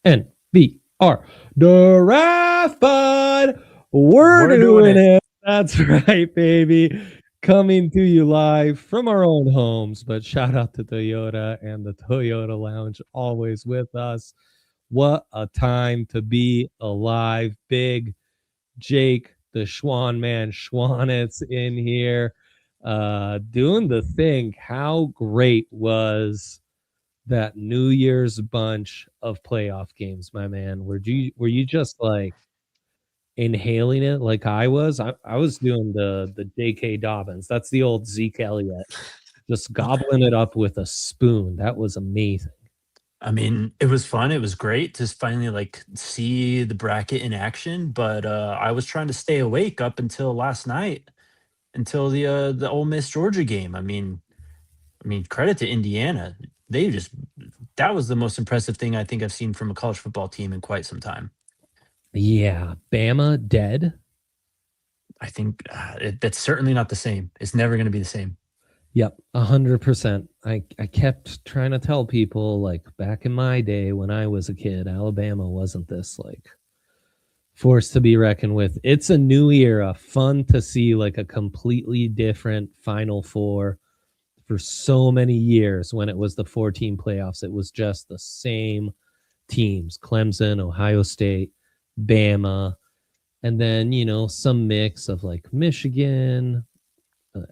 DNVR Draft Pod. We're doing it. That's right, baby. Coming to you live from our own homes, but shout out to Toyota and the Toyota Lounge, always with us. What a time to be alive. Big Jake, the Schwan man, Schwanitz in here, doing the thing. How great was that New Year's bunch of playoff games, my man? Were you just like inhaling it like I was? I was doing the J.K. Dobbins. That's the old Zeke Elliott. Just gobbling it up with a spoon. That was amazing. I mean, it was fun. It was great to finally like see the bracket in action. But I was trying to stay awake up until last night, until the Ole Miss Georgia game. I mean, credit to Indiana. That was the most impressive thing I think I've seen from a college football team in quite some time. Yeah, Bama dead. I think that's certainly not the same. It's never going to be the same. Yep, 100%. I kept trying to tell people, like, back in my day when I was a kid, Alabama wasn't this, like, force to be reckoned with. It's a new era. Fun to see, like, a completely different Final Four. For so many years when it was the 4-team playoffs, it was just the same teams: Clemson, Ohio State, Bama, and then, you know, some mix of, like, Michigan,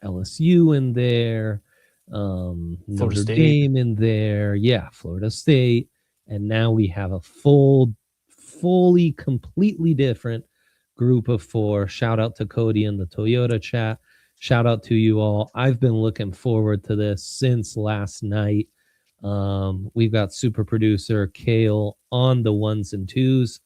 LSU in there, Notre Dame in there, Florida State, and now we have a fully, completely different group of four. Shout out to Cody in the Toyota chat. Shout out to you all. I've been looking forward to this since last night. We've got super producer Kale on the ones and twos.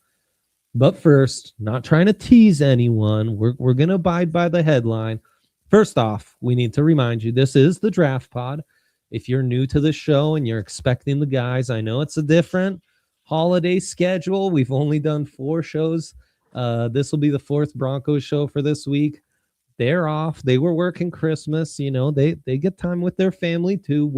But first, not trying to tease anyone, we're going to abide by the headline. First off, we need to remind you, this is the Draft Pod. If you're new to the show and you're expecting the guys, I know it's a different holiday schedule. We've only done 4 shows. This will be the 4th Broncos show for this week. They're off. They were working Christmas. You know, they get time with their family too.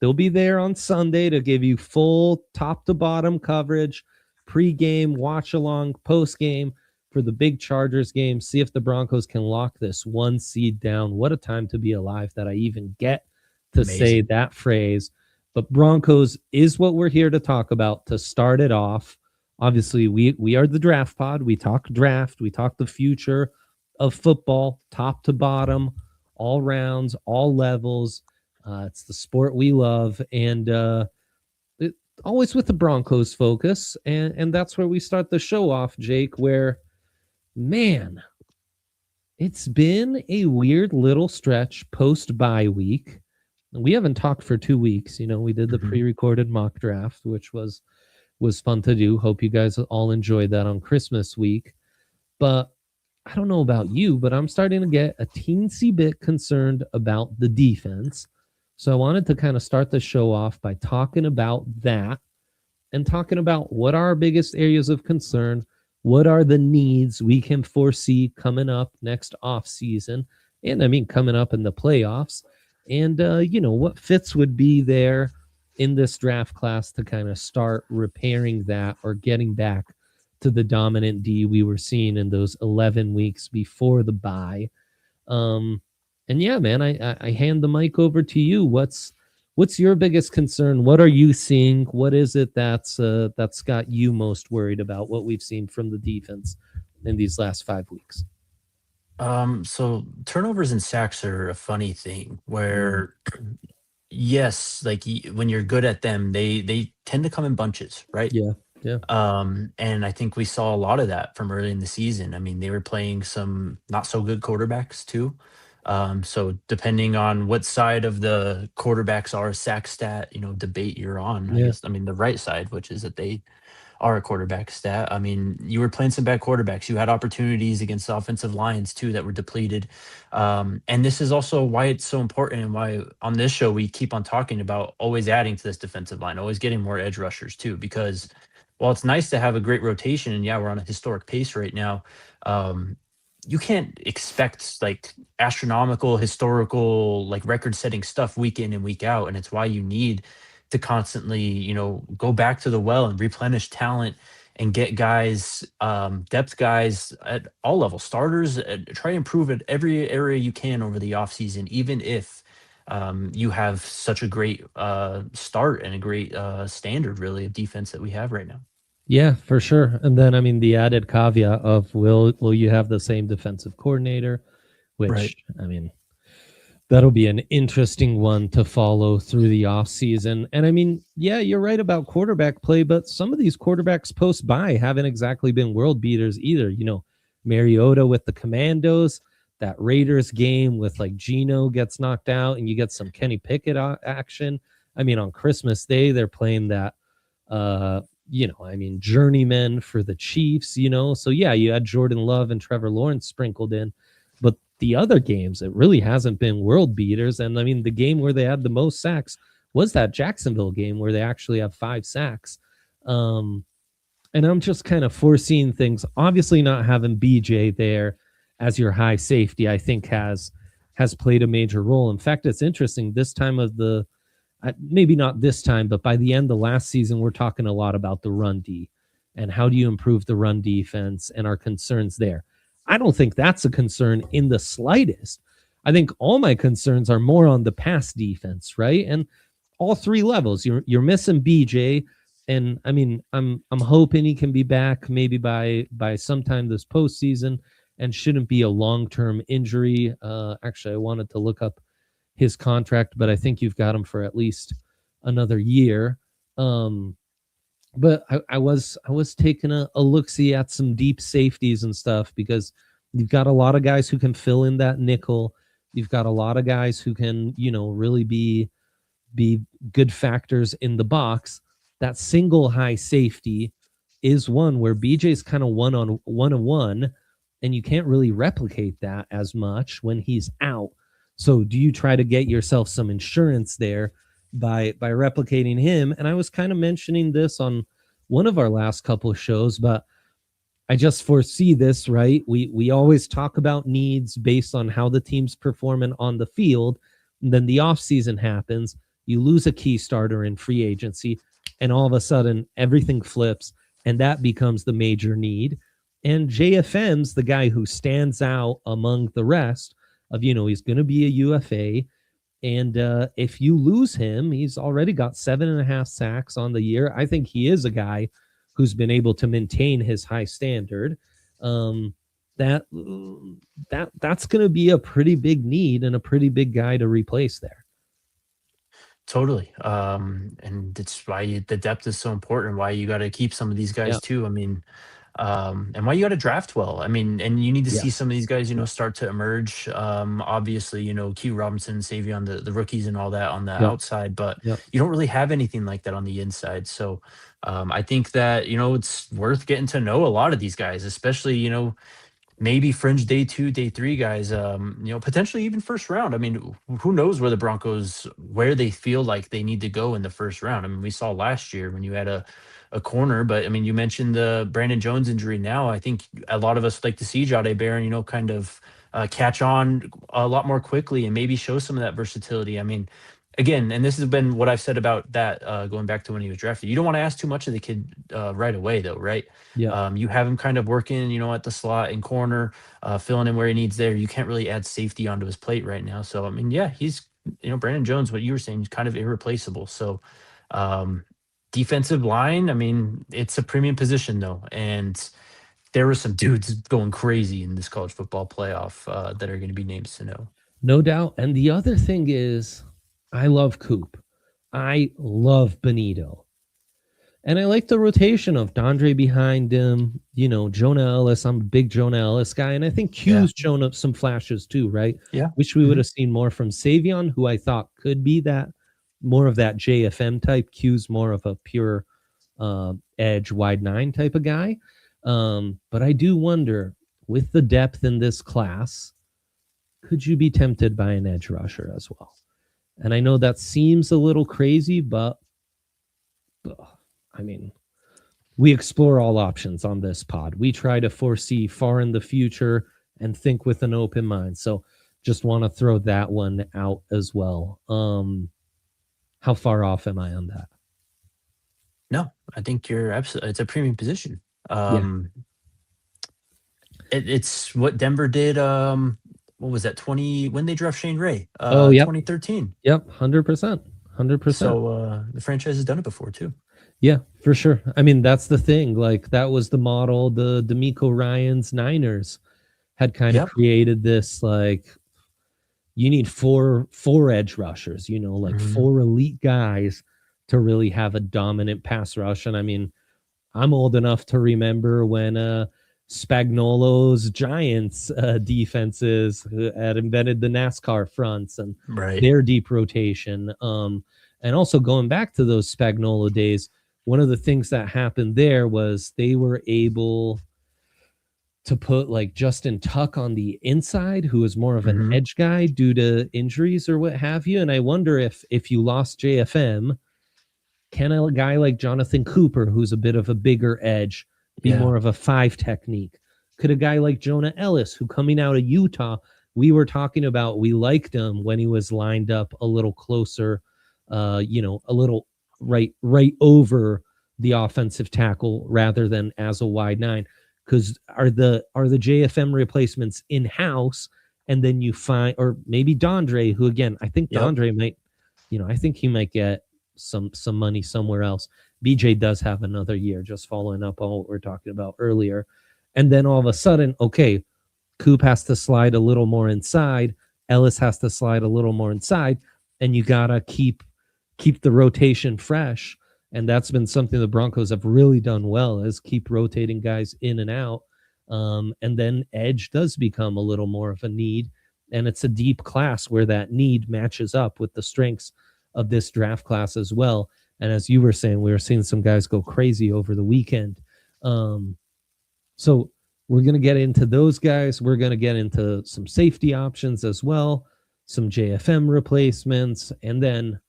They'll be there on Sunday to give you full top to bottom coverage, pre-game, watch along, post-game for the big Chargers game. See if the Broncos can lock this 1 seed down. What a time to be alive that I even get to say that phrase. But Broncos is what we're here to talk about to start it off. Obviously, we are the Draft Pod. We talk draft. We talk the future of football, top to bottom, all rounds, all levels. It's the sport we love, and always with the Broncos focus. And that's where we start the show off, Jake, where, man, it's been a weird little stretch post-bye week. We haven't talked for 2 weeks. You know, we did the pre-recorded mock draft, which was fun to do. Hope you guys all enjoyed that on Christmas week. But I don't know about you, but I'm starting to get a teensy bit concerned about the defense. So I wanted to kind of start the show off by talking about that and talking about what are our biggest areas of concern, what are the needs we can foresee coming up next offseason, and I mean coming up in the playoffs, and you know, what fits would be there in this draft class to kind of start repairing that or getting back to the dominant D we were seeing in those 11 weeks before the bye. And yeah, man, I hand the mic over to you. What's your biggest concern? What are you seeing? What is it that's got you most worried about what we've seen from the defense in these last 5 weeks? So turnovers and sacks are a funny thing where, yes, like when you're good at them, they tend to come in bunches, right? Yeah. And I think we saw a lot of that from early in the season. I mean, they were playing some not so good quarterbacks too. So depending on what side of the quarterbacks are sack stat, debate you're on, I Yeah. guess, I mean, the right side, which is that they are a quarterback stat. I mean, you were playing some bad quarterbacks. You had opportunities against offensive lines too that were depleted. And this is also why it's so important and why on this show we keep on talking about always adding to this defensive line, always getting more edge rushers too. Because while it's nice to have a great rotation, and yeah, we're on a historic pace right now, um, you can't expect like astronomical, historical, like record-setting stuff week in and week out. And it's why you need to constantly, go back to the well and replenish talent and get guys, depth guys at all levels, starters, try to improve at every area you can over the offseason, even if you have such a great start and a great standard, really, of defense that we have right now. Yeah, for sure. And then I mean the added caveat of will you have the same defensive coordinator, Right. which I mean that'll be an interesting one to follow through the offseason. And I mean, yeah, you're right about quarterback play, but some of these quarterbacks post by haven't exactly been world beaters either. Mariota with the Commandos, that Raiders game with like Geno gets knocked out and you get some Kenny Pickett action. I mean, on Christmas Day, they're playing that, journeyman for the Chiefs, So yeah, you had Jordan Love and Trevor Lawrence sprinkled in. But the other games, it really hasn't been world beaters. And I mean, the game where they had the most sacks was that Jacksonville game where they actually have 5 sacks. And I'm just kind of foreseeing things. Obviously, not having BJ there as your high safety, I think has played a major role. In fact, it's interesting. This time of the maybe not this time, but by the end of last season, we're talking a lot about the run D and how do you improve the run defense and our concerns there. I don't think that's a concern in the slightest. I think all my concerns are more on the pass defense, right? And all 3 levels. You're missing BJ, and I mean, I'm hoping he can be back maybe by sometime this postseason, and shouldn't be a long-term injury. Actually, I wanted to look up his contract, but I think you've got him for at least another year. But I was taking a look-see at some deep safeties and stuff, because you've got a lot of guys who can fill in that nickel. You've got a lot of guys who can, really be good factors in the box. That single high safety is one where BJ's kind of one-on-one, and you can't really replicate that as much when he's out. So do you try to get yourself some insurance there by replicating him? And I was kind of mentioning this on one of our last couple of shows, but I just foresee this, right? We always talk about needs based on how the team's performing on the field. And then the offseason happens. You lose a key starter in free agency, and all of a sudden everything flips, and that becomes the major need. And JFM's the guy who stands out among the rest of, he's going to be a UFA. And if you lose him, he's already got 7.5 sacks on the year. I think he is a guy who's been able to maintain his high standard. That's going to be a pretty big need and a pretty big guy to replace there. Totally. And it's why the depth is so important, why you got to keep some of these guys too. I mean, and why you got to draft well. I mean, and you need to see some of these guys, start to emerge. Obviously, Q Robinson, Savion, the rookies and all that on the outside, but you don't really have anything like that on the inside. So I think that, it's worth getting to know a lot of these guys, especially, maybe fringe day 2, day 3 guys, potentially even first round. I mean, who knows where they feel like they need to go in the first round. I mean, we saw last year when you had a corner, but I mean, you mentioned the Brandon Jones injury. Now, I think a lot of us like to see Jahdae Barron, kind of catch on a lot more quickly and maybe show some of that versatility. I mean, again, and this has been what I've said about that going back to when he was drafted. You don't want to ask too much of the kid right away, though, right? Yeah. You have him kind of working, at the slot and corner, filling in where he needs there. You can't really add safety onto his plate right now. So, I mean, yeah, he's, Brandon Jones, what you were saying, he's kind of irreplaceable. So, defensive line, I mean, it's a premium position, though. And there were some dudes going crazy in this college football playoff that are going to be names to know. No doubt. And the other thing is, I love Coop. I love Benito. And I like the rotation of Dondre behind him, Jonah Ellis. I'm a big Jonah Ellis guy. And I think Q's shown up some flashes too, right? Yeah. Wish we would have seen more from Savion, who I thought could be that more of that JFM type. Q's more of a pure edge wide 9 type of guy. But I do wonder, with the depth in this class, could you be tempted by an edge rusher as well? And I know that seems a little crazy, but I mean, we explore all options on this pod. We try to foresee far in the future and think with an open mind. So just want to throw that one out as well. How far off am I on that? No, I think you're absolutely, it's a premium position. It's what Denver did. What was that? when they draft Shane Ray? 2013. Yep. 100%. So the franchise has done it before too. Yeah, for sure. I mean, that's the thing. Like, that was the model the D'Amico Ryans Niners had kind of created this, like, you need four edge rushers, four elite guys to really have a dominant pass rush. And I mean, I'm old enough to remember when Spagnuolo's Giants defenses had invented the NASCAR fronts and their deep rotation. And also going back to those Spagnuolo days, one of the things that happened there was they were able to put like Justin Tuck on the inside, who was more of an edge guy due to injuries or what have you. And I wonder if you lost JFM, can a guy like Jonathan Cooper, who's a bit of a bigger edge, be more of a 5 technique? Could a guy like Jonah Ellis, who coming out of Utah, we were talking about, we liked him when he was lined up a little closer, a little right over the offensive tackle rather than as a wide 9, because are the JFM replacements in-house, and then you find, or maybe Dondre, who again, I think Dondre might, I think he might get some money somewhere else. BJ does have another year, just following up on what we were talking about earlier. And then all of a sudden, okay, Coop has to slide a little more inside, Ellis has to slide a little more inside, and you gotta keep the rotation fresh. And that's been something the Broncos have really done well, is keep rotating guys in and out. And then edge does become a little more of a need. And it's a deep class where that need matches up with the strengths of this draft class as well. And as you were saying, we were seeing some guys go crazy over the weekend. So we're going to get into those guys. We're going to get into some safety options as well, some JFM replacements, and then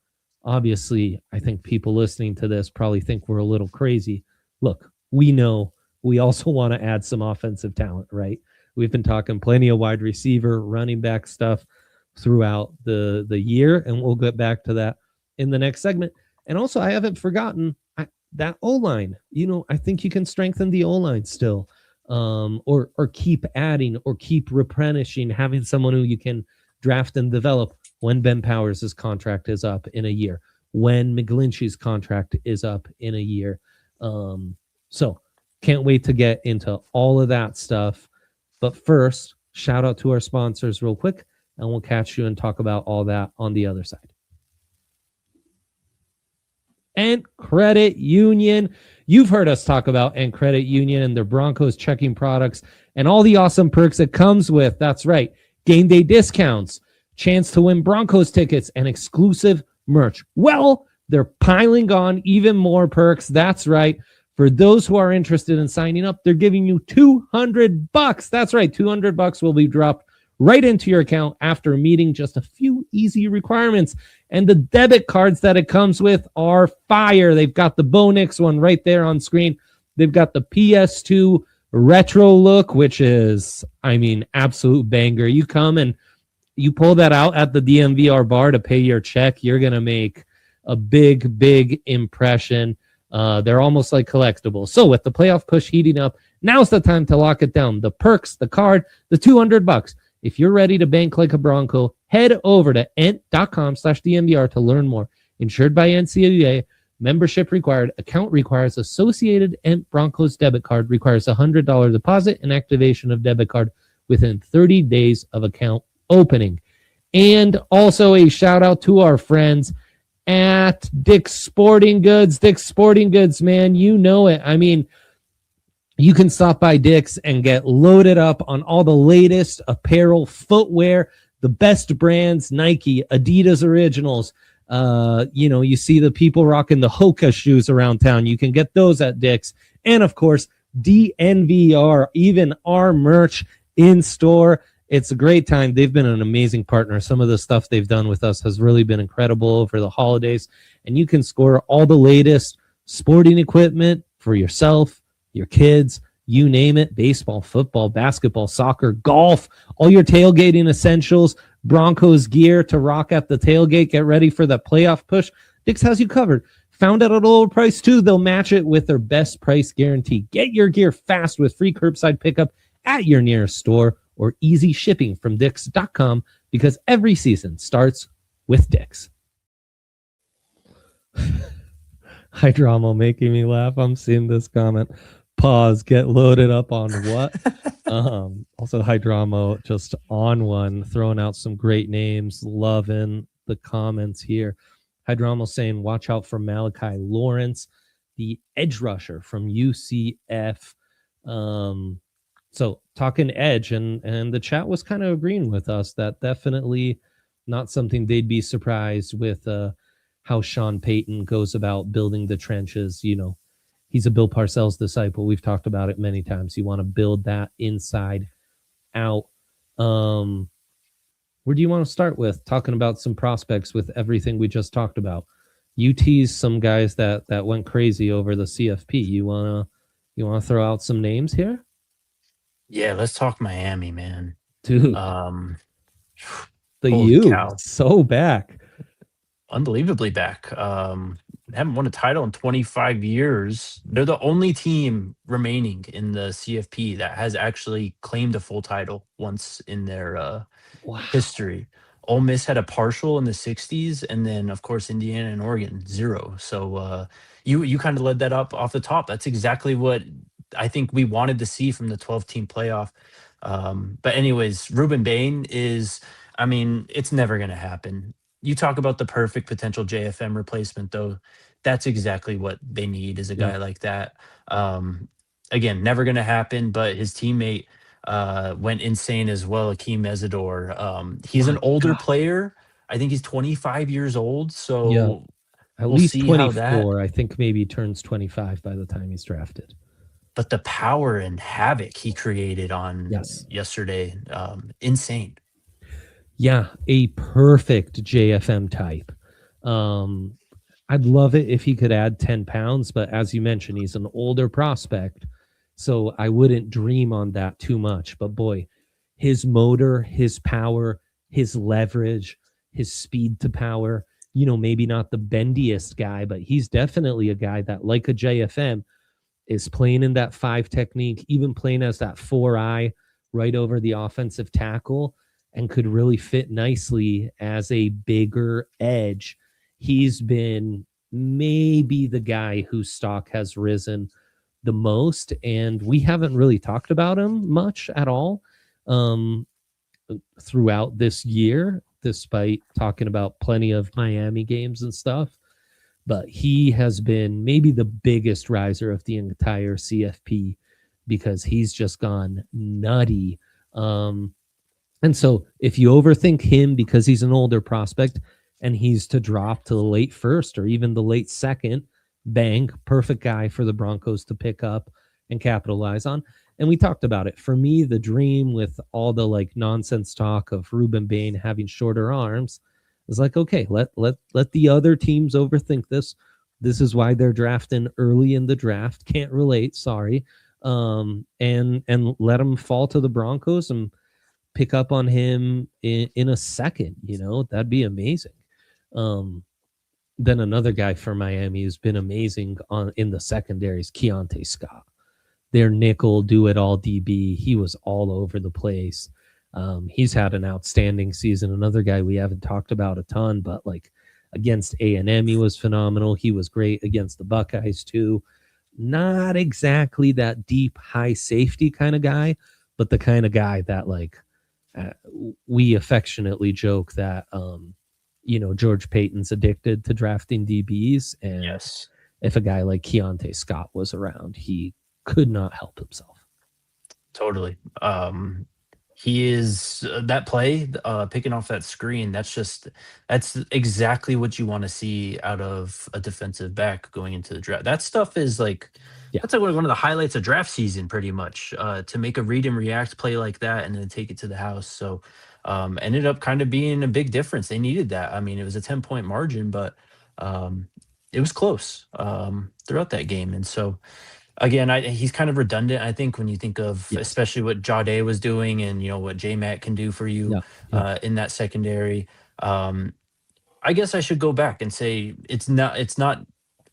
obviously, I think people listening to this probably think we're a little crazy. Look, we know we also want to add some offensive talent, right? We've been talking plenty of wide receiver, running back stuff throughout the year, and we'll get back to that in the next segment. And also, I haven't forgotten that O-line. I think you can strengthen the O-line still, or keep adding or keep replenishing, having someone who you can draft and develop when Ben Powers' contract is up in a year, when McGlinchey's contract is up in a year. So can't wait to get into all of that stuff. But first, shout out to our sponsors real quick, and we'll catch you and talk about all that on the other side. And Credit Union. You've heard us talk about and Credit Union and their Broncos checking products and all the awesome perks it comes with. That's right. Game day discounts, chance to win Broncos tickets, and exclusive merch. Well, they're piling on even more perks. That's right. For those who are interested in signing up, they're giving you $200. That's right. $200 will be dropped right into your account after meeting just a few easy requirements. And the debit cards that it comes with are fire. They've got the Bonix one right there on screen. They've got the PS2 retro look, which is, absolute banger. You come and you pull that out at the DNVR bar to pay your check, you're going to make a big, big impression. They're almost like collectibles. So with the playoff push heating up, now's the time to lock it down. The perks, the card, the $200. If you're ready to bank like a Bronco, head over to ent.com/DNVR to learn more. Insured by NCAA, membership required, account requires associated Ent Broncos debit card, requires $100 deposit and activation of debit card within 30 days of account opening. And also a shout out to our friends at Dick's Sporting Goods. Dick's Sporting Goods, man, you know it. I mean, you can stop by Dick's and get loaded up on all the latest apparel, footwear, the best brands, Nike, Adidas Originals. You see the people rocking the Hoka shoes around town. You can get those at Dick's. And of course, DNVR, even our merch in store. It's a great time. They've been an amazing partner. Some of the stuff they've done with us has really been incredible over the holidays. And you can score all the latest sporting equipment for yourself, your kids, you name it, baseball, football, basketball, soccer, golf, all your tailgating essentials, Broncos gear to rock at the tailgate. Get ready for the playoff push. Dick's has you covered. Found at a lower price too. They'll match it with their best price guarantee. Get your gear fast with free curbside pickup at your nearest store or easy shipping from Dicks.com, because every season starts with Dick's. Hydromo making me laugh. I'm seeing this comment. Pause. Get loaded up on what? Also, Hydromo just on one, throwing out some great names. Loving the comments here. Hydromo saying, watch out for Malachi Lawrence, the edge rusher from UCF. So talking edge, and the chat was kind of agreeing with us that definitely not something they'd be surprised with how Sean Payton goes about building the trenches. You know, he's a Bill Parcells disciple. We've talked about it many times. You want to build that inside out. Where do you want to start with talking about some prospects with everything we just talked about? You teased some guys that went crazy over the CFP. You wanna throw out some names here? Yeah, let's talk Miami, man. Dude, The U cow. so back. Unbelievably back. Haven't won a title in 25 years. They're the only team remaining in the CFP that has actually claimed a full title once in their history. Ole Miss had a partial in the 60s, and then, of course, Indiana and Oregon, 0. So you kind of led that up off the top. That's exactly what I think we wanted to see from the 12-team playoff. But anyways, Ruben Bain is, I mean, it's never going to happen. You talk about the perfect potential JFM replacement, though. That's exactly what they need, is a guy like that. Again, never going to happen, but his teammate went insane as well, Akeem Mesidor. He's an older player. I think he's 25 years old, so at we'll least see how 24. I think maybe turns 25 by the time he's drafted. But the power and havoc he created on yesterday, insane. Yeah, a perfect JFM type. I'd love it if he could add 10 pounds, but as you mentioned, he's an older prospect, so I wouldn't dream on that too much. But boy, his motor, his power, his leverage, his speed to power, maybe not the bendiest guy, but he's definitely a guy that, like a JFM, is playing in that 5 technique, even playing as that 4-eye right over the offensive tackle, and could really fit nicely as a bigger edge. He's been maybe the guy whose stock has risen the most, and we haven't really talked about him much at all throughout this year, despite talking about plenty of Miami games and stuff. But he has been maybe the biggest riser of the entire CFP, because he's just gone nutty. And so if you overthink him because he's an older prospect and he's to drop to the late first or even the late second, bang, perfect guy for the Broncos to pick up and capitalize on. And we talked about it. For me, the dream with all the nonsense talk of Ruben Bain having shorter arms is okay, let the other teams overthink this. This is why they're drafting early in the draft. Can't relate, sorry. And let them fall to the Broncos and pick up on him in a second. That'd be amazing. Then another guy for Miami who's been amazing in the secondary is Keontae Scott. Their nickel do-it-all DB. He was all over the place. He's had an outstanding season. Another guy we haven't talked about a ton, but against A&M, he was phenomenal. He was great against the Buckeyes too. Not exactly that deep, high safety kind of guy, but the kind of guy that we affectionately joke that George Payton's addicted to drafting DBs, and Yes. if a guy like Keontae Scott was around, he could not help himself. Totally. He is that play, picking off that screen. That's exactly what you want to see out of a defensive back going into the draft. That stuff is like Yeah. that's like one of the highlights of draft season, pretty much. To make a read and react play like that and then take it to the house. So, ended up kind of being a big difference. They needed that. I mean, it was a 10-point margin, but um, it was close throughout that game, and so. Again, he's kind of redundant. I think when you think of Yes. especially what Jade was doing, and what J Matt can do for you Yeah. Yeah. in that secondary. Um, I guess I should go back and say it's not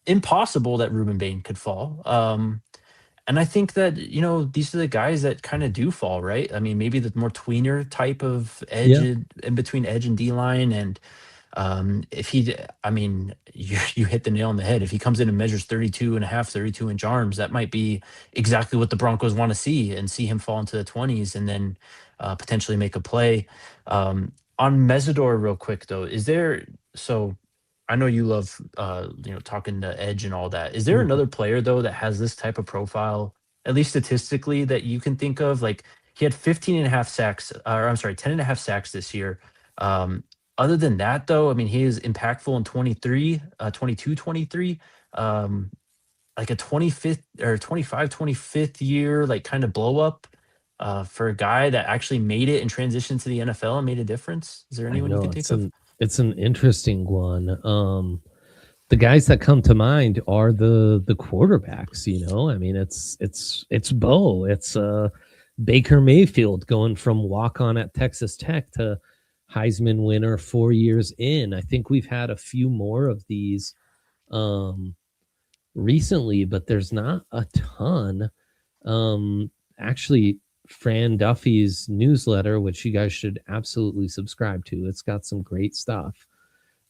impossible that Ruben Bain could fall. And I think that these are the guys that kind of do fall, right? I mean, maybe the more tweener type of edge Yeah. in between edge and D line, and if I mean, you hit the nail on the head. If he comes in and measures 32 and a half, 32-inch arms, that might be exactly what the Broncos want to see, and see him fall into the 20s and then potentially make a play. On Mesidor, real quick though, so I know you love talking to edge and all that. Is there Mhm. another player though that has this type of profile, at least statistically, that you can think of? Like he had 15 and a half sacks, or I'm sorry, 10 and a half sacks this year. Um, Other than that, though, I mean, he is impactful in 23, 22, 23, um, like a 25th or 25, 25th year, like kind of blow up for a guy that actually made it and transitioned to the NFL and made a difference. Is there I anyone you know can think of? it's an interesting one. The guys that come to mind are the quarterbacks. I mean, it's Bo, it's Baker Mayfield going from walk on at Texas Tech to Heisman winner 4 years in. I think we've had a few more of these um, recently, but there's not a ton. Actually, Fran Duffy's newsletter, which you guys should absolutely subscribe to, it's got some great stuff.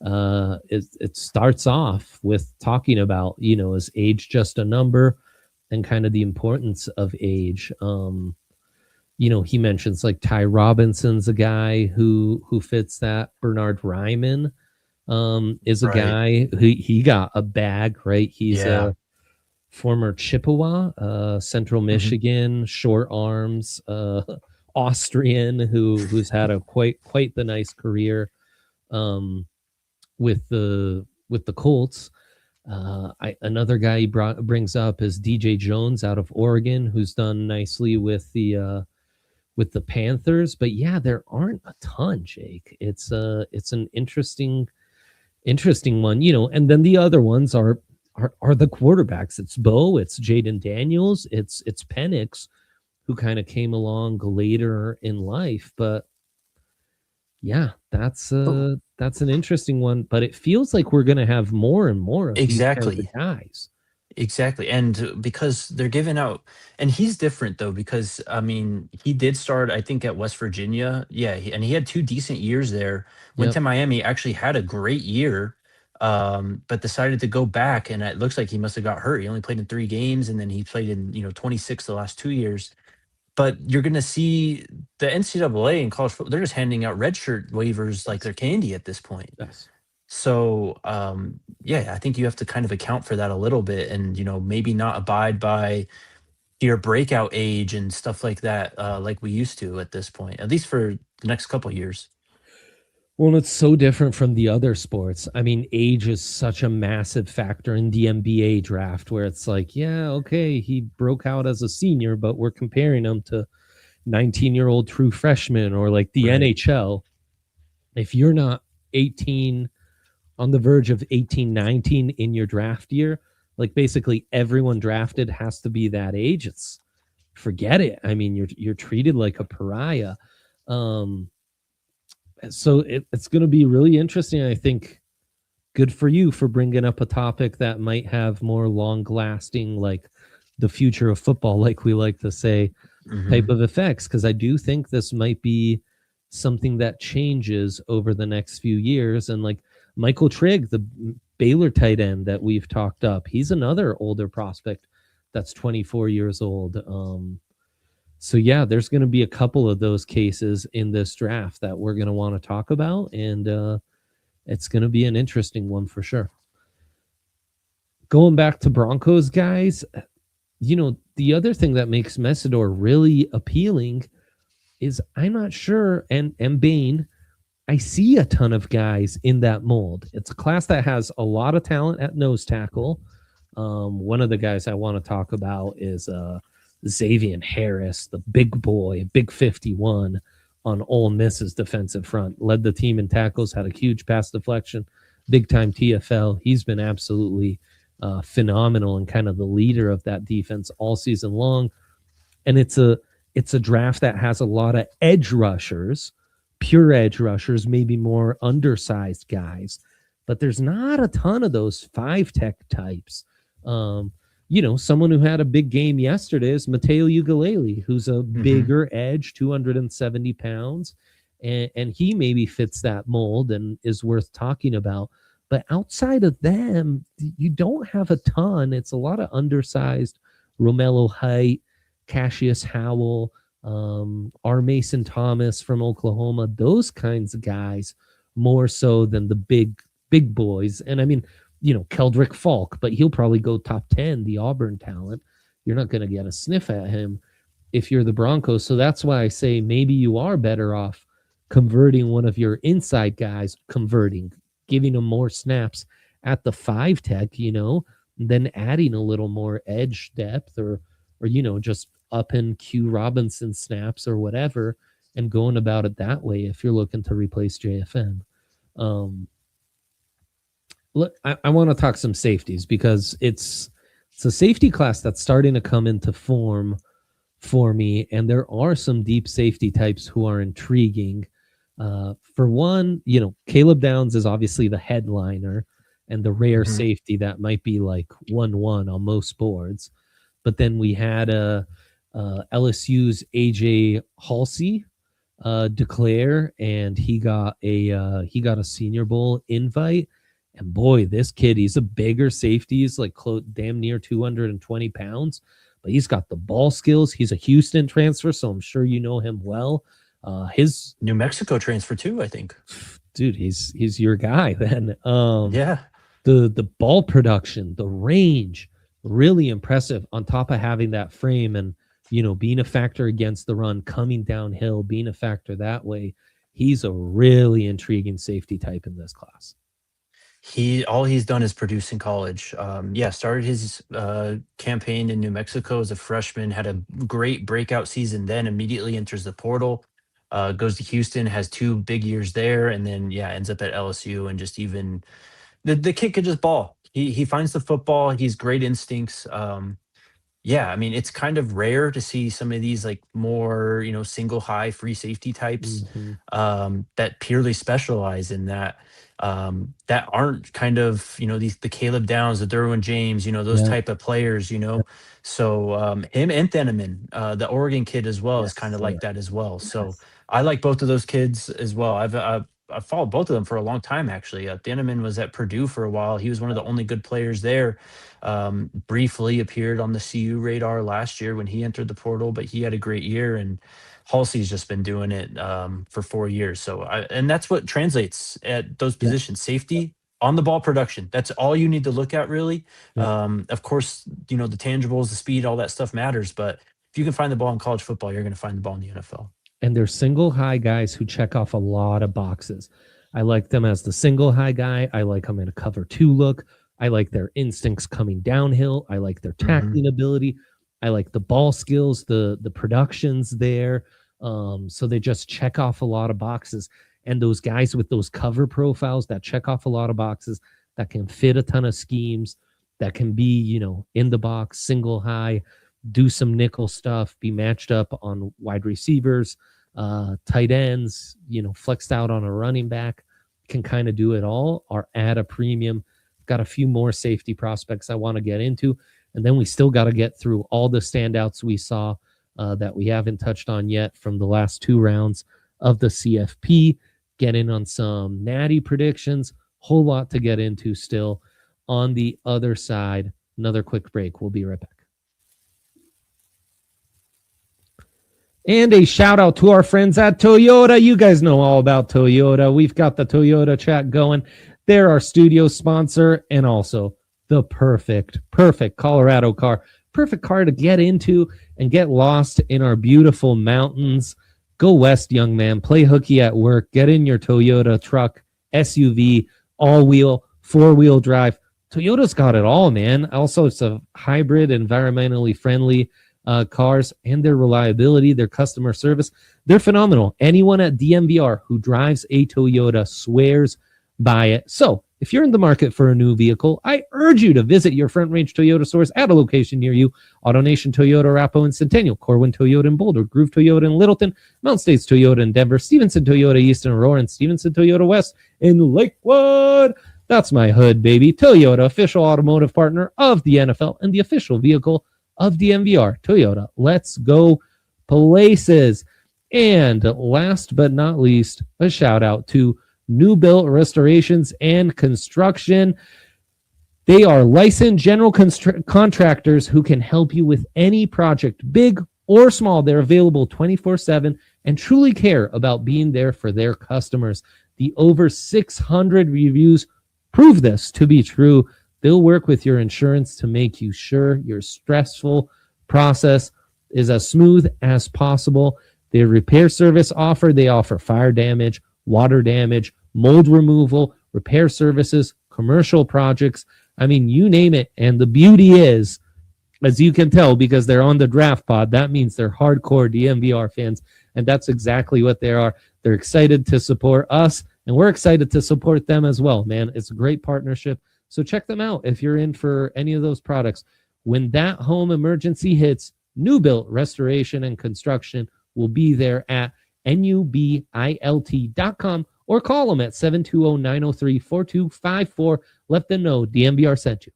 It starts off with talking about, is age just a number, and kind of the importance of age. He mentions like Ty Robinson's a guy who fits that. Bernard Ryman is a Right. guy who he got a bag, right? He's Yeah. a former Chippewa, Central Mhm. Michigan, short arms, Austrian who's had a quite the nice career with the Colts. Another guy he brings up is DJ Jones out of Oregon, who's done nicely with the Panthers. But yeah, there aren't a ton, Jake. It's an interesting one, and then the other ones are the quarterbacks. It's Bo, it's Jaden Daniels, it's Penix, who kind of came along later in life. But yeah, Oh, that's an interesting one. But it feels like we're gonna have more and more of these kinds of exactly. guys. Exactly. And because they're giving out, and he's different though, because I mean, he did start, I think, at West Virginia. Yeah. And he had two decent years there. Went Yep. to Miami, actually had a great year, but decided to go back. And it looks like he must have got hurt. He only played in 3 games, and then he played in, 26 the last 2 years. But you're going to see the NCAA and college football, they're just handing out red shirt waivers like Yes. they're candy at this point. Yes. So, yeah, I think you have to kind of account for that a little bit, and, maybe not abide by your breakout age and stuff like that, like we used to at this point, at least for the next couple years. Well, it's so different from the other sports. I mean, age is such a massive factor in the NBA draft, where it's like, yeah, okay, he broke out as a senior, but we're comparing him to 19-year-old true freshman, or like the Right. NHL. If you're not 18, on the verge of 18, 19 in your draft year, like basically everyone drafted has to be that age. It's forget it. I mean, you're treated like a pariah. Um, so it's going to be really interesting. I think good for you for bringing up a topic that might have more long lasting, like the future of football, like we like to say, type Mhm. of effects, because I do think this might be something that changes over the next few years. And like Michael Trigg, the Baylor tight end that we've talked up, he's another older prospect that's 24 years old. So yeah, there's going to be a couple of those cases in this draft that we're going to want to talk about, and it's going to be an interesting one for sure. Going back to Broncos guys, the other thing that makes Messidor really appealing is I'm not sure, and Bain, I see a ton of guys in that mold. It's a class that has a lot of talent at nose tackle. One of the guys I want to talk about is Xavier Harris, the big boy, big 51 on Ole Miss's defensive front. Led the team in tackles, had a huge pass deflection, big-time TFL. He's been absolutely phenomenal and kind of the leader of that defense all season long. And it's a draft that has a lot of edge rushers, pure edge rushers, maybe more undersized guys, but there's not a ton of those 5-tech types. Someone who had a big game yesterday is Mateo Ugalele, who's a bigger edge, 270 pounds, and he maybe fits that mold and is worth talking about. But outside of them, you don't have a ton. It's a lot of undersized Romello Height, Cassius Howell, R. Mason Thomas from Oklahoma, those kinds of guys more so than the big boys. And I mean, Keldrick Falk, but he'll probably go top 10, the Auburn talent. You're not going to get a sniff at him if you're the Broncos. So that's why I say maybe you are better off converting one of your inside guys, giving them more snaps at the 5-tech, then adding a little more edge depth or just up in Q Robinson snaps or whatever and going about it that way if you're looking to replace JFM. Look, I want to talk some safeties because it's a safety class that's starting to come into form for me, and there are some deep safety types who are intriguing. For one, Caleb Downs is obviously the headliner and the rare safety that might be like 1-1 on most boards. But then we had LSU's AJ Halsey declare, and he got a Senior Bowl invite. And boy, this kid, he's a bigger safety. He's like damn near 220 pounds, but he's got the ball skills. He's a Houston transfer, so I'm sure you know him well. His New Mexico transfer too, I think. Dude, he's your guy then. Yeah. The ball production, the range, really impressive on top of having that frame and, being a factor against the run, coming downhill, being a factor that way. He's a really intriguing safety type in this class. All he's done is produce in college. Started his campaign in New Mexico as a freshman, had a great breakout season, then immediately enters the portal, goes to Houston, has 2 big years there, and then ends up at LSU and just even the kid could just ball. He finds the football. He's great instincts. I mean, it's kind of rare to see some of these like more, single high free safety types that purely specialize in that. That aren't kind of, the Caleb Downs, the Derwin James, those type of players, So him and Theneman, the Oregon kid as well, is kind of like that as well. So I like both of those kids as well. I've followed both of them for a long time, actually. Theneman was at Purdue for a while. He was one of the only good players there. Briefly appeared on the CU radar last year when he entered the portal, but he had a great year, and Halsey's just been doing it for 4 years. So, and that's what translates at those positions: safety, on the ball production. That's all you need to look at, really. Of course, the tangibles, the speed, all that stuff matters. But if you can find the ball in college football, you're going to find the ball in the NFL. And they're single high guys who check off a lot of boxes. I like them as the single high guy. I like them in a cover 2 look. I like their instincts coming downhill. I like their tackling ability. I like the ball skills, the productions there. So they just check off a lot of boxes. And those guys with those cover profiles that check off a lot of boxes, that can fit a ton of schemes, that can be, in the box, single high, do some nickel stuff, be matched up on wide receivers, tight ends, flexed out on a running back, can kind of do it all, are at a premium. Got a few more safety prospects I want to get into. And then we still got to get through all the standouts we saw that we haven't touched on yet from the last 2 rounds of the CFP. Get in on some natty predictions. Whole lot to get into still. On the other side, another quick break. We'll be right back. And a shout out to our friends at Toyota. You guys know all about Toyota. We've got the Toyota chat going. They're our studio sponsor and also the perfect Colorado car. Perfect car to get into and get lost in our beautiful mountains. Go west, young man. Play hooky at work. Get in your Toyota truck, SUV, all-wheel, four-wheel drive. Toyota's got it all, man. Also, it's a hybrid, environmentally friendly cars, and their reliability, their customer service. They're phenomenal. Anyone at DNVR who drives a Toyota swears by it. So if you're in the market for a new vehicle, I urge you to visit your Front Range Toyota stores at a location near you. AutoNation Toyota, Arapahoe and Centennial, Corwin Toyota in Boulder, Groove Toyota in Littleton, Mount States Toyota in Denver, Stevenson Toyota East in Aurora, and Stevenson Toyota West in Lakewood. That's my hood, baby. Toyota, official automotive partner of the NFL and the official vehicle of DNVR. Toyota, let's go places. And last but not least, a shout out to New Built Restorations and Construction. They are licensed general contractors who can help you with any project, big or small. They're available 24/7 and truly care about being there for their customers. The over 600 reviews prove this to be true. They'll work with your insurance to make you sure your stressful process is as smooth as possible. Their repair service offer, they offer fire damage, water damage, mold removal, repair services, commercial projects. I mean, you name it. And the beauty is, as you can tell, because they're on the draft pod, that means they're hardcore DNVR fans. And that's exactly what they are. They're excited to support us, and we're excited to support them as well, man. It's a great partnership. So check them out if you're in for any of those products. When that home emergency hits, New Built Restoration and Construction will be there at nubilt.com or call them at 720-903-4254. Let them know DNVR sent you.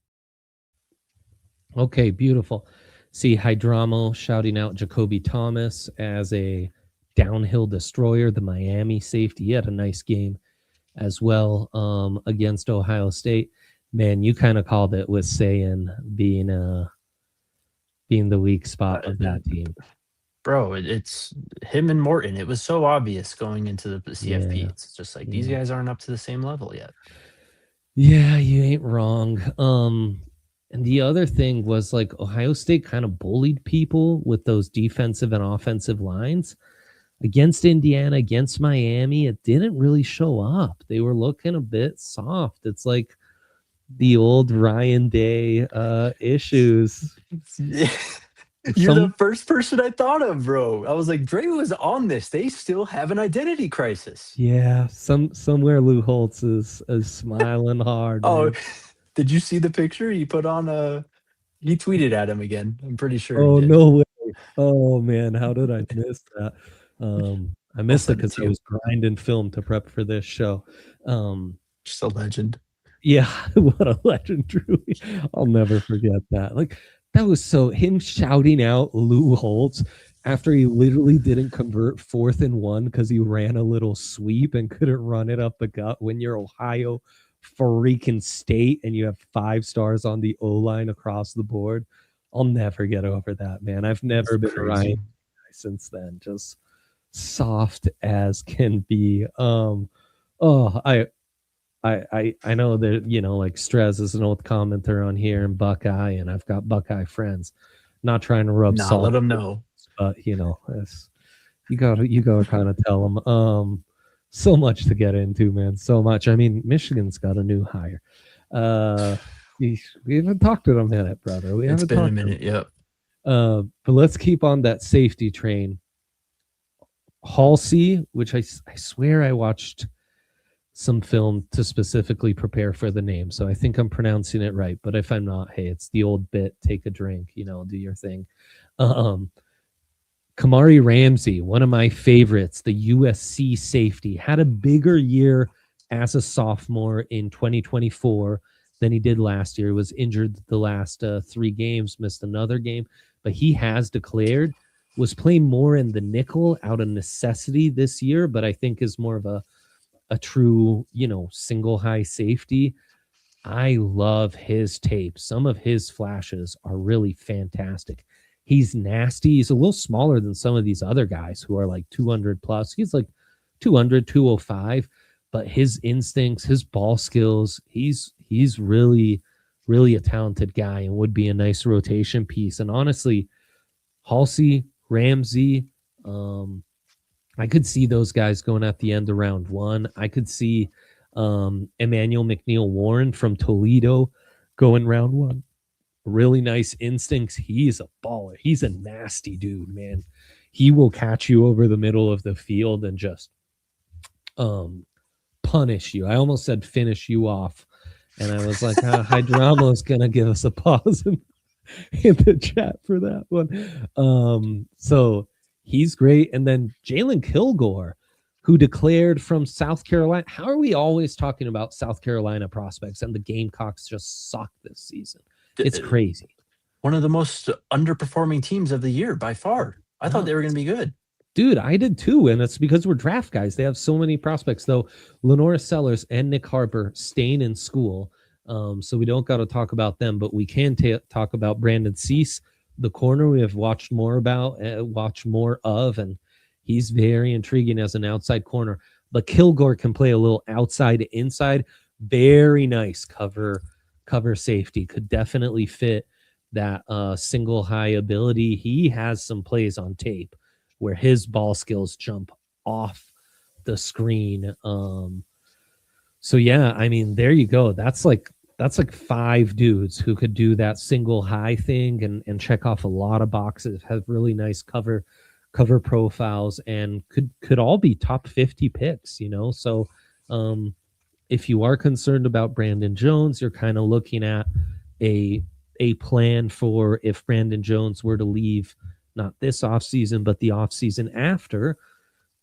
Okay, beautiful. See Hydromo shouting out Jacoby Thomas as a downhill destroyer, the Miami safety. He had a nice game as well against Ohio State. Man, you kind of called it with saying being the weak spot of that team. Bro, it's him and Morton. It was so obvious going into the CFP. Yeah. It's just like these guys aren't up to the same level yet. Yeah, you ain't wrong. And the other thing was like Ohio State kind of bullied people with those defensive and offensive lines. Against Indiana, against Miami, it didn't really show up. They were looking a bit soft. It's like the old Ryan Day issues. You're the first person I thought of, bro. I was like, Dre was on this. They still have an identity crisis. Yeah, somewhere Lou Holtz is smiling hard. Oh, man. Did you see the picture he put on? He tweeted at him again. I'm pretty sure. Oh, no way. Oh, man, how did I miss that? I missed it because I was grinding film to prep for this show. Just a legend. Yeah, what a legend, truly. I'll never forget that. Like, that was so him shouting out Lou Holtz after he literally didn't convert 4th and 1 because he ran a little sweep and couldn't run it up the gut when you're Ohio freaking State and you have 5 stars on the O-line across the board. I'll never get over that, man. I've never been a Ryan guy since then. Just soft as can be. I know that, you know, like Strez is an old commenter on here and Buckeye, and I've got Buckeye friends. Not trying to rub salt. Let them know. But, you know, you gotta kind of tell them. So much to get into, man. So much. I mean, Michigan's got a new hire. We haven't talked to them yet, brother. It's been a minute, yep. But let's keep on that safety train. Halsey, which I swear I watched some film to specifically prepare for the name, so I think I'm pronouncing it right. But if I'm not, hey, it's the old bit. Take a drink, you know, do your thing. Kamari Ramsey, one of my favorites, the USC safety, had a bigger year as a sophomore in 2024 than he did last year. He was injured the last 3 games, missed another game, but he has declared, was playing more in the nickel out of necessity this year, but I think is more of a true, you know, single high safety. I love his tape. Some of his flashes are really fantastic. He's nasty. He's a little smaller than some of these other guys who are like 200 plus. He's like 200, 205, but his instincts, his ball skills, he's really, really a talented guy and would be a nice rotation piece. And honestly, Halsey, Ramsey, I could see those guys going at the end of round one. I could see Emmanuel McNeil Warren from Toledo going round one. Really nice instincts. He's a baller. He's a nasty dude, man. He will catch you over the middle of the field and just punish you. I almost said finish you off. And I was like, Hydrama is going to give us a pause in the chat for that one. So he's great. And then Jalen Kilgore, who declared from South Carolina. How are we always talking about South Carolina prospects and the Gamecocks just suck this season? It's crazy. One of the most underperforming teams of the year by far. I thought they were going to be good. Dude, I did too, and it's because we're draft guys. They have so many prospects, though. Lenora Sellers and Nick Harper staying in school, so we don't got to talk about them, but we can talk about Brandon Cease, the corner we have watched more of, and he's very intriguing as an outside corner. But Kilgore can play a little outside to inside. Very nice cover safety. Could definitely fit that single high ability. He has some plays on tape where his ball skills jump off the screen. So yeah, I mean, there you go. That's like 5 dudes who could do that single high thing and check off a lot of boxes, have really nice cover profiles, and could all be top 50 picks, you know? So if you are concerned about Brandon Jones, you're kind of looking at a plan for if Brandon Jones were to leave, not this offseason, but the offseason after.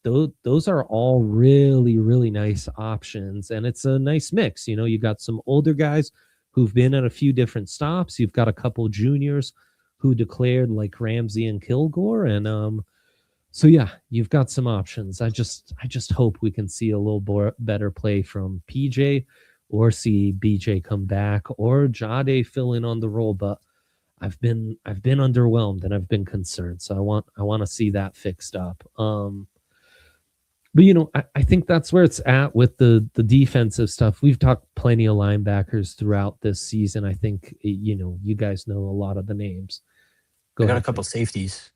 Those are all really, really nice options. And it's a nice mix. You know, you got some older guys who've been at a few different stops. You've got a couple juniors who declared, like Ramsey and Kilgore. And so yeah, you've got some options. I just hope we can see a little better play from PJ, or see BJ come back, or Jade fill in on the role. But I've been underwhelmed and I've been concerned. So I want to see that fixed up. But you know, I think that's where it's at with the defensive stuff. We've talked plenty of linebackers throughout this season. I think, you know, you guys know a lot of the names. I got a couple safeties.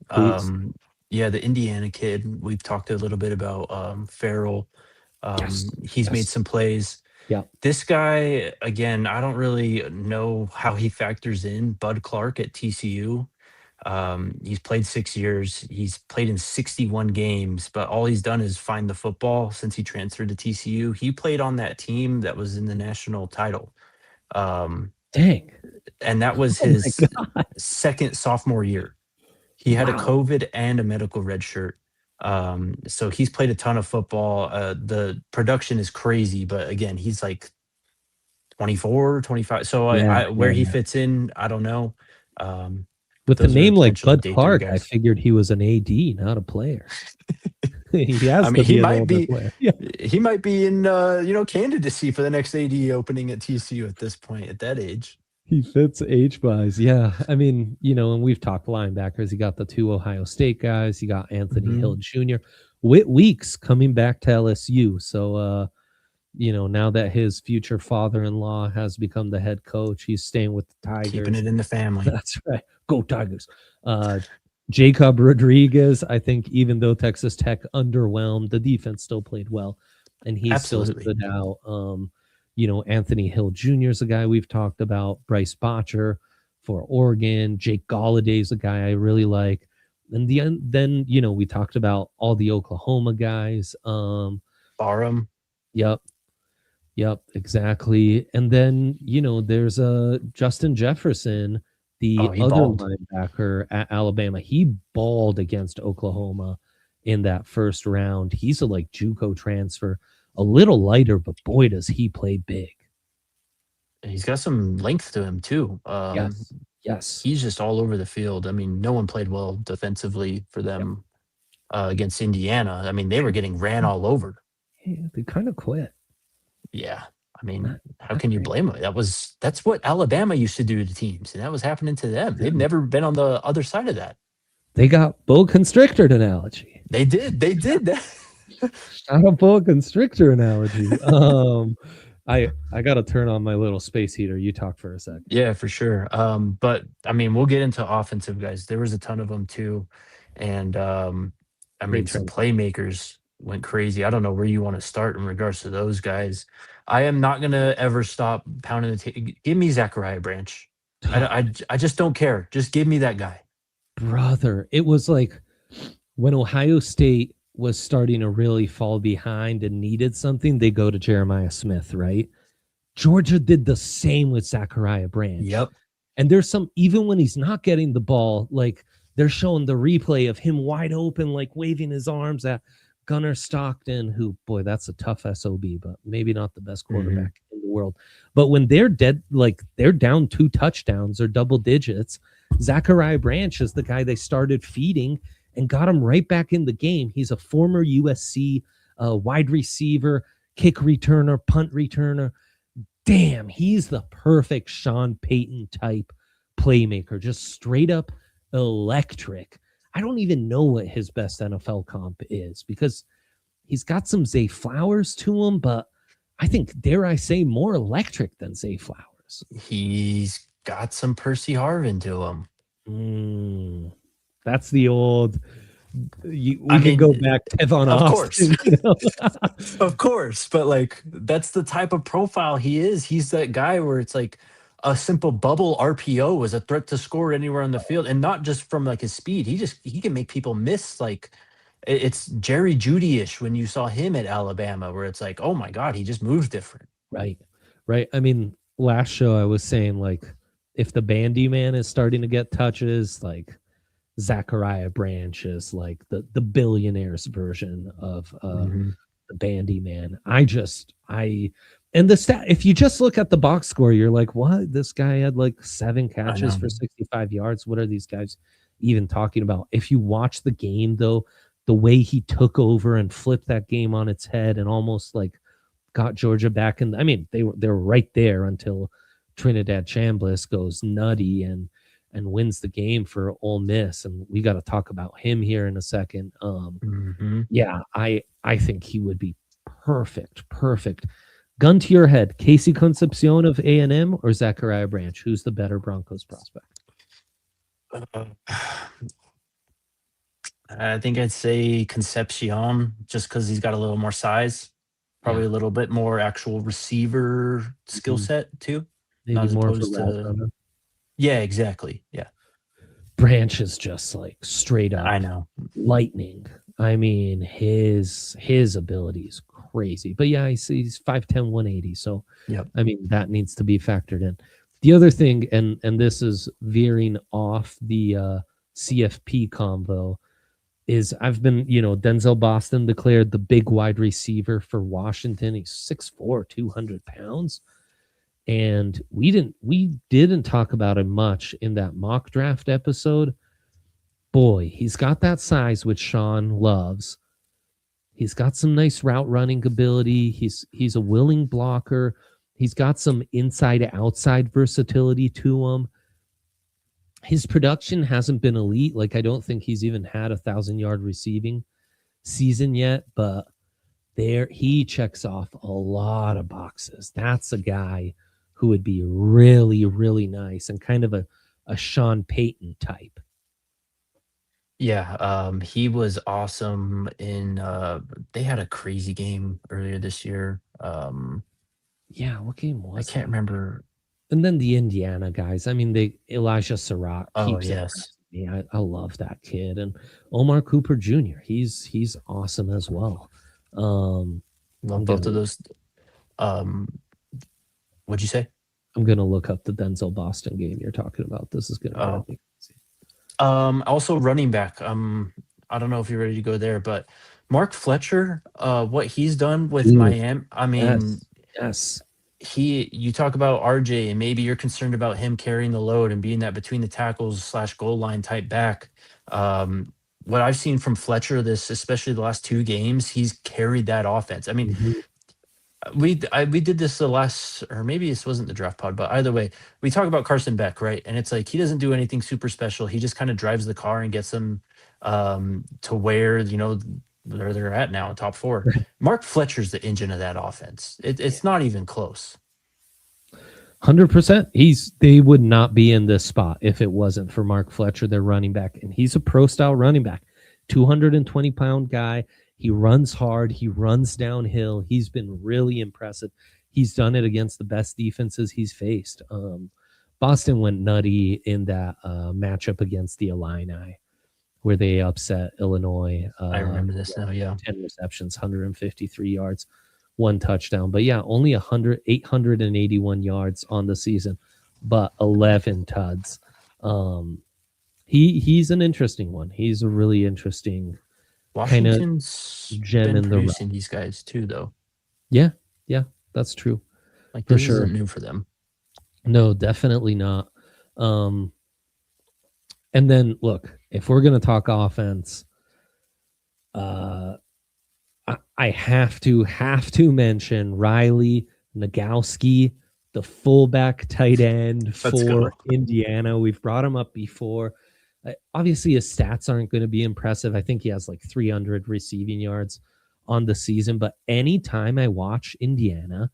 Yeah, the Indiana kid, we've talked a little bit about Farrell. He's made some plays. Yeah. This guy, again, I don't really know how he factors in. Bud Clark at TCU. He's played 6 years. He's played in 61 games, but all he's done is find the football since he transferred to TCU. He played on that team that was in the national title. Dang. And that was his second sophomore year. He had a COVID and a medical red shirt. So he's played a ton of football. The production is crazy, but again, he's like 24, 25. So where he fits in, I don't know. With a name like Bud Clark, I figured he was an AD, not a player. He might be. Yeah. He might be in candidacy for the next AD opening at TCU at this point, at that age. He fits age-wise. Yeah. I mean, you know, and we've talked linebackers. You got the 2 Ohio State guys. You got Anthony Hill Jr. Whit Weeks coming back to LSU. So, you know, now that his future father-in-law has become the head coach, he's staying with the Tigers. Keeping it in the family. That's right. Go Tigers. Jacob Rodriguez, I think even though Texas Tech underwhelmed, the defense still played well. And he still stood out. You know, Anthony Hill Jr. is a guy we've talked about. Bryce Botcher for Oregon. Jake Galladay is a guy I really like. And then, you know, we talked about all the Oklahoma guys. Barham. Yep, exactly. And then, you know, there's Justin Jefferson, the other linebacker at Alabama. He balled against Oklahoma in that first round. He's a JUCO transfer. A little lighter, but boy, does he play big. He's got some length to him, too. Yes. He's just all over the field. I mean, no one played well defensively for them against Indiana. I mean, they were getting ran all over. Yeah, they kind of quit. Yeah. I mean, Not, how not can you great. blame them? That's what Alabama used to do to teams, and that was happening to them. They've never been on the other side of that. They got boa constrictor analogy. They did that. Not a boa constrictor analogy. I gotta turn on my little space heater. You talk for a sec. Yeah, for sure. But I mean, we'll get into offensive guys. There was a ton of them too, and I mean, Great some segue. playmakers went crazy. I don't know where you want to start in regards to those guys. I am not gonna ever stop pounding the table. Give me Zachariah Branch. I just don't care. Just give me that guy. Brother, it was like when Ohio State was starting to really fall behind and needed something, they go to Jeremiah Smith, right? Georgia did the same with Zachariah Branch. Yep. And there's some, even when he's not getting the ball, like they're showing the replay of him wide open, like waving his arms at Gunnar Stockton, who, boy, that's a tough SOB, but maybe not the best quarterback in the world. But when they're dead, like they're down 2 touchdowns or double digits, Zachariah Branch is the guy they started feeding and got him right back in the game. He's a former USC wide receiver, kick returner, punt returner. Damn, he's the perfect Sean Payton type playmaker, just straight up electric. I don't even know what his best NFL comp is because he's got some Zay Flowers to him, but I think, dare I say, more electric than Zay Flowers. He's got some Percy Harvin to him. That's the old. We can go back to Tevon Austin. Of course, but like that's the type of profile he is. He's that guy where it's like a simple bubble RPO is a threat to score anywhere on the field, and not just from like his speed. He can make people miss. Like it's Jerry Jeudy-ish when you saw him at Alabama, where it's like, oh my god, he just moves different. Right. I mean, last show I was saying like if the Bandy Man is starting to get touches, like Zachariah Branch is like the billionaires version of the Bandy Man. And the stat, if you just look at the box score, you're like, what? This guy had like 7 catches for 65 yards. What are these guys even talking about? If you watch the game, though, the way he took over and flipped that game on its head and almost like got Georgia back in. I mean, they were right there until Trinidad Chambliss goes nutty and wins the game for Ole Miss, and we got to talk about him here in a second. Yeah, I think he would be perfect. Gun to your head, Casey Concepcion of A&M or Zachariah Branch? Who's the better Broncos prospect? I think I'd say Concepcion, just because he's got a little more size, probably a little bit more actual receiver skill set too. Maybe not as more opposed of a route to runner. Yeah, exactly. Yeah. Branch is just like straight up I know. lightning. I mean, his ability is crazy. But yeah, he's 5'10", 180. So Yep. I mean, that needs to be factored in. The other thing, and this is veering off the CFP convo, is I've been, Denzel Boston declared the big wide receiver for Washington. He's 6'4", 200 pounds. And we didn't talk about him much in that mock draft episode. Boy, he's got that size, which Sean loves. He's got some nice route running ability. He's a willing blocker. He's got some inside to outside versatility to him. His production hasn't been elite. Like, I don't think he's even had 1,000-yard receiving season yet, but there he checks off a lot of boxes. That's a guy who would be really, really nice and kind of a Sean Payton type. Yeah, he was awesome in they had a crazy game earlier this year. Yeah, what game was I can't remember. And then the Indiana guys. I mean, Elijah Surratt keeps yes. me. I love that kid. And Omar Cooper Jr., he's awesome as well. Love both of those. What'd you say? I'm gonna look up the Denzel Boston game you're talking about. This is gonna be crazy. Also running back. I don't know if you're ready to go there, but Mark Fletcher, what he's done with Miami. I mean, yes. You talk about RJ, and maybe you're concerned about him carrying the load and being that between the tackles / goal line type back. What I've seen from Fletcher, especially the last 2 games, he's carried that offense. I mean, We did this the last, or maybe this wasn't the draft pod, but either way, we talk about Carson Beck, right? And it's like he doesn't do anything super special. He just kind of drives the car and gets them to where where they're at now, in top four. Mark Fletcher's the engine of that offense. Yeah. It's not even close. 100%. They would not be in this spot if it wasn't for Mark Fletcher, their running back. And he's a pro style running back, 220-pound guy. He runs hard. He runs downhill. He's been really impressive. He's done it against the best defenses he's faced. Boston went nutty in that matchup against the Illini, where they upset Illinois. I remember this now. Yeah. 10 receptions, 153 yards, 1 touchdown. But yeah, only 881 yards on the season, but 11 tuds. He's an interesting one. He's a really interesting Washington's gem been in the producing these guys too, though. Yeah, that's true. Like For this sure. isn't new for them. No, definitely not. And then look, if we're gonna talk offense, I have to mention Riley Nagowski, the fullback tight end for Indiana. We've brought him up before. Obviously, his stats aren't going to be impressive. I think he has like 300 receiving yards on the season. But anytime I watch Indiana,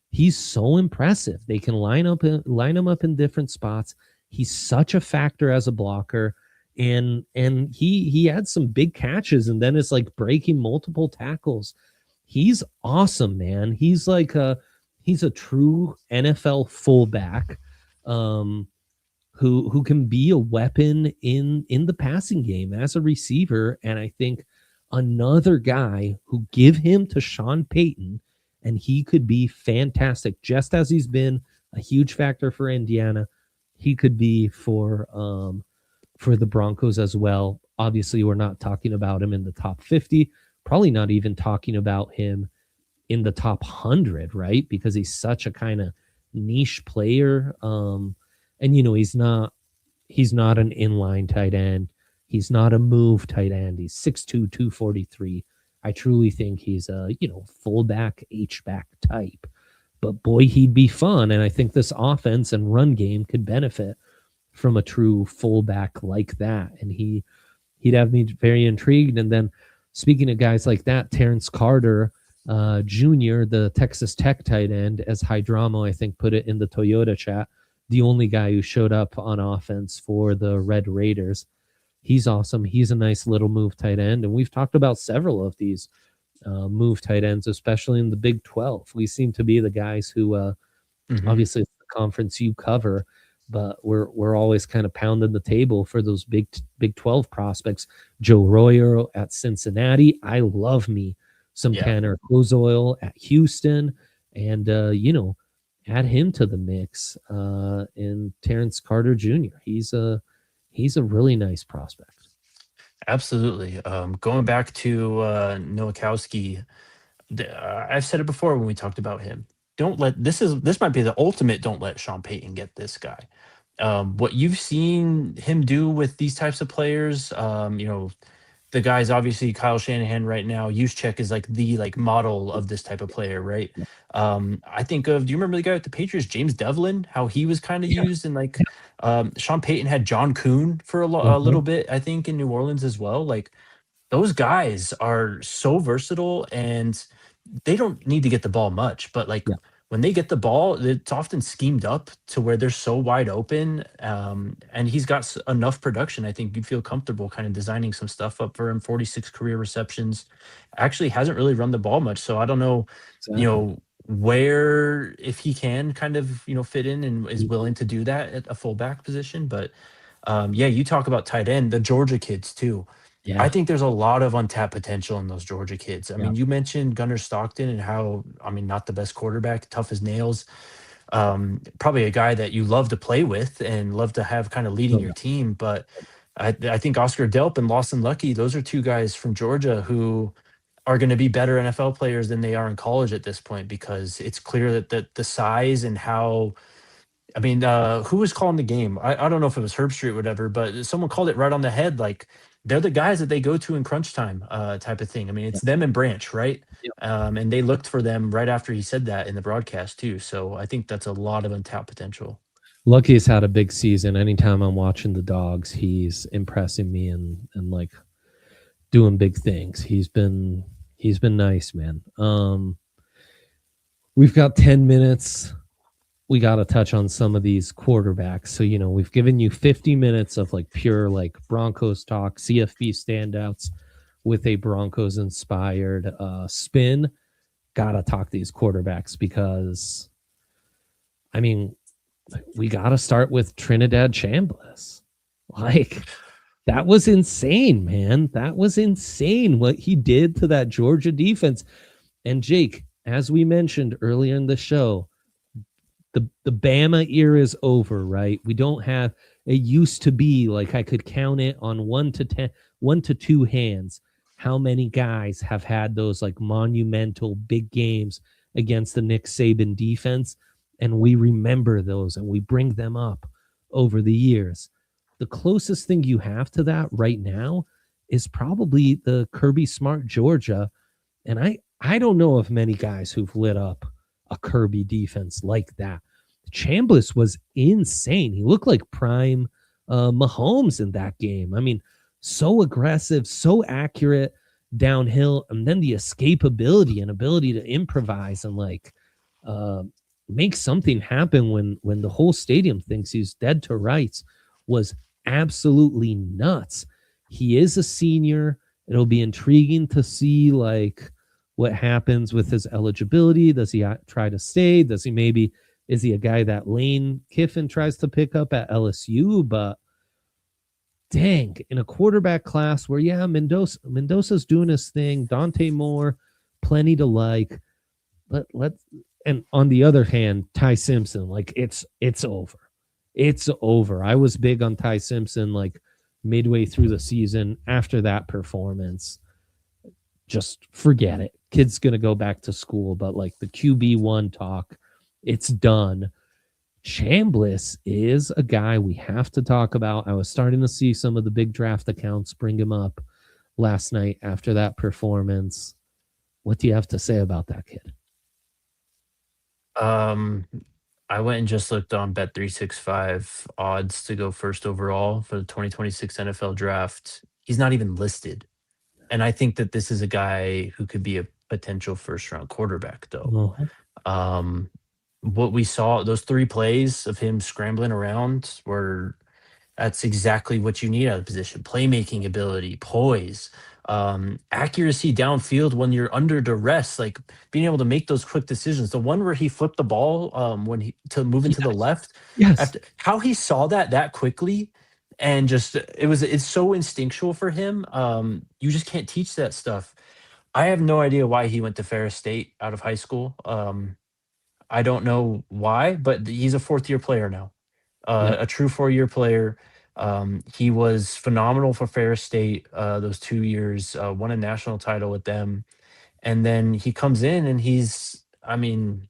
he's so impressive. They can line him up in different spots. He's such a factor as a blocker. And he had some big catches, and then it's like breaking multiple tackles. He's awesome, man. He's a true NFL fullback, who can be a weapon in the passing game as a receiver. And I think another guy who give him to Sean Payton, and he could be fantastic, just as he's been a huge factor for Indiana. He could be for the Broncos as well. Obviously, we're not talking about him in the top 50, probably not even talking about him in the top 100, right? Because he's such a kind of niche player. And he's not an inline tight end. He's not a move tight end. He's 6'2", 243. I truly think he's a, fullback, H-back type. But boy, he'd be fun. And I think this offense and run game could benefit from a true fullback like that. And he'd have me very intrigued. And then speaking of guys like that, Terrence Carter Jr., the Texas Tech tight end, as Hydramo, I think, put it in the Toyota chat, the only guy who showed up on offense for the Red Raiders. He's awesome. He's a nice little move tight end. And we've talked about several of these move tight ends, especially in the Big 12. We seem to be the guys who obviously it's the conference you cover, but we're always kind of pounding the table for those Big 12 prospects. Joe Royer at Cincinnati. I love me some Tanner Kozoil at Houston, and add him to the mix. And Terrence Carter Jr. He's a really nice prospect. Absolutely. Going back to Nowakowski, I've said it before when we talked about him. This might be the ultimate don't let Sean Payton get this guy. What you've seen him do with these types of players, the guys, obviously Kyle Shanahan right now, Juszczyk is like the model of this type of player, right? I think do you remember the guy with the Patriots, James Devlin, how he was kind of used, and Sean Payton had John Kuhn for a little bit, I think, in New Orleans as well. Like, those guys are so versatile, and they don't need to get the ball much, but when they get the ball, it's often schemed up to where they're so wide open. And he's got enough production. I think you'd feel comfortable kind of designing some stuff up for him. 46 career receptions. Actually hasn't really run the ball much. So I don't know, where, if he can kind of, fit in and is willing to do that at a fullback position. But you talk about tight end, the Georgia kids too. Yeah. I think there's a lot of untapped potential in those Georgia kids. I mean, you mentioned Gunnar Stockton and how, not the best quarterback, tough as nails. Probably a guy that you love to play with and love to have kind of leading your team. But I think Oscar Delp and Lawson Lucky, those are two guys from Georgia who are going to be better NFL players than they are in college at this point, because it's clear that the size and how, who was calling the game? I don't know if it was Herb Street or whatever, but someone called it right on the head. Like, they're the guys that they go to in crunch time, type of thing. I mean, Yeah. it's them and Branch, right? Yeah. And they looked for them right after he said that in the broadcast too. So I think that's a lot of untapped potential. Lucky's had a big season. Anytime I'm watching the dogs, he's impressing me and like doing big things. He's been nice, man. We've got 10 minutes. We got to touch on some of these quarterbacks. So, we've given you 50 minutes of like pure like Broncos talk, CFB standouts with a Broncos inspired spin. Got to talk these quarterbacks because, I mean, we got to start with Trinidad Chambliss. Like, that was insane, man. That was insane what he did to that Georgia defense. And Jake, as we mentioned earlier in the show, the Bama era is over, right? We don't have, it used to be like I could count it on 1 to 2 hands how many guys have had those like monumental big games against the Nick Saban defense. And we remember those and we bring them up over the years. The closest thing you have to that right now is probably the Kirby Smart Georgia. And I don't know of many guys who've lit up a Kirby defense like that. Chambliss was insane. He looked like prime Mahomes in that game. I mean, so aggressive, so accurate downhill, and then the escapability and ability to improvise and like make something happen when the whole stadium thinks he's dead to rights was absolutely nuts. He is a senior. It'll be intriguing to see like what happens with his eligibility. Does he try to stay? Does he maybe, is he a guy that Lane Kiffin tries to pick up at LSU? But dang, in a quarterback class where, yeah, Mendoza's doing his thing, Dante Moore, plenty to like. And on the other hand, Ty Simpson, like it's over. It's over. I was big on Ty Simpson like midway through the season. After that performance, just forget it. Kid's going to go back to school, but like the QB1 talk, it's done. Chambliss is a guy we have to talk about. I was starting to see some of the big draft accounts bring him up last night after that performance. What do you have to say about that kid? I went and just looked on Bet365 odds to go first overall for the 2026 NFL draft. He's not even listed. And I think that this is a guy who could be a potential first round quarterback, though. Um, what we saw, those 3 plays of him scrambling around were, that's exactly what you need out of the position. Playmaking ability, poise, accuracy downfield when you're under duress, like being able to make those quick decisions. The one where he flipped the ball when he to move into the left, Yes. after how he saw that quickly, and just it's so instinctual for him. You just can't teach that stuff. I have no idea why he went to Ferris State out of high school. I don't know why, but he's a 4th-year player now, Yep. a true 4-year player. He was phenomenal for Ferris State those 2 years, won a national title with them. And then he comes in and he's, I mean,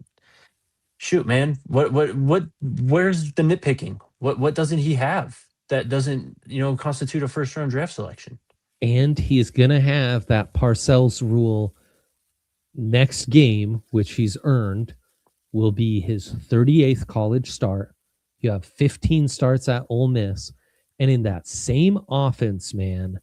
shoot, man, where's the nitpicking? What doesn't he have that doesn't, constitute a first round draft selection? And he's going to have that Parcells rule next game, which he's earned, will be his 38th college start. You have 15 starts at Ole Miss. And in that same offense, man,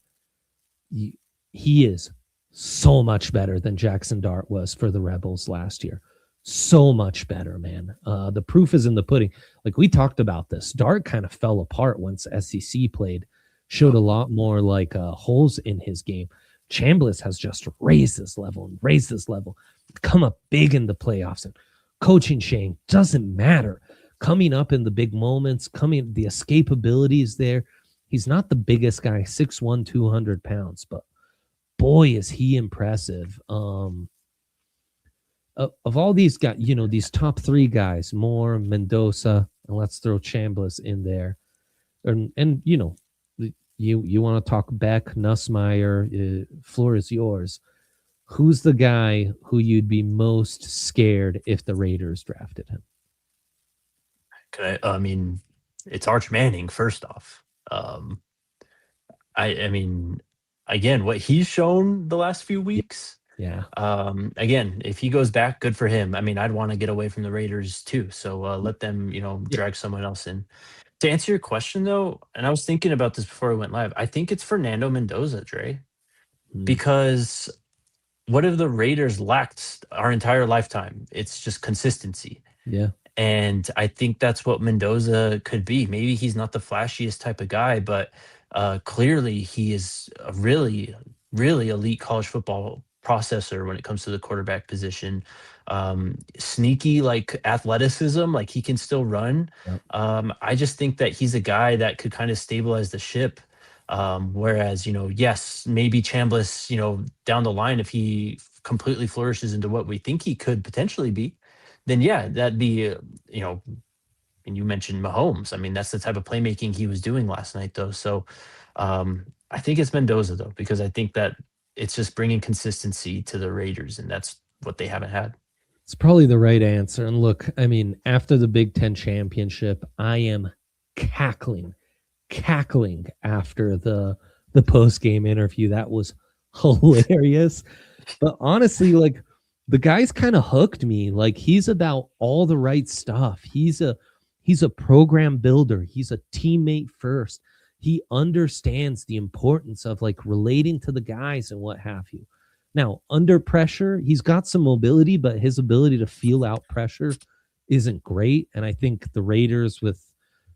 he is so much better than Jackson Dart was for the Rebels last year. So much better, man. The proof is in the pudding. Like we talked about this, Dart kind of fell apart once SEC played, showed a lot more like holes in his game. Chambliss has just raised this level, come up big in the playoffs, and coaching Shane doesn't matter. Coming up in the big moments, the escapability is there. He's not the biggest guy, 6'1", 200 pounds, but boy, is he impressive. Of all these guys, these top 3 guys, Moore, Mendoza, and let's throw Chambliss in there. And you want to talk Beck, Nussmeier, floor is yours. Who's the guy who you'd be most scared if the Raiders drafted him? I mean, it's Arch Manning, first off. I mean, again, what he's shown the last few weeks. Yeah. Again, if he goes back, good for him. I mean, I'd want to get away from the Raiders too. So let them, Yeah. drag someone else in. To answer your question though, and I was thinking about this before we went live, I think it's Fernando Mendoza, Dre, Mm, because what have the Raiders lacked our entire lifetime? It's just consistency. yeah. And I think that's what Mendoza could be. Maybe he's not the flashiest type of guy, but clearly he is a really, really elite college football processor when it comes to the quarterback position. Sneaky like athleticism, like he can still run. Yep. I just think that he's a guy that could kind of stabilize the ship. Whereas, yes, maybe Chambliss, down the line, if he completely flourishes into what we think he could potentially be, then yeah, that'd be, and you mentioned Mahomes. I mean, that's the type of playmaking he was doing last night, though. So I think it's Mendoza, though, because I think that it's just bringing consistency to the Raiders, and that's what they haven't had. It's probably the right answer. And look, I mean, after the Big Ten championship, I am cackling after the post game interview. That was hilarious. But honestly, like the guy's kind of hooked me. Like he's about all the right stuff. He's a program builder. He's a teammate first. He understands the importance of like relating to the guys and what have you. Now, under pressure, he's got some mobility, but his ability to feel out pressure isn't great. And I think the Raiders, with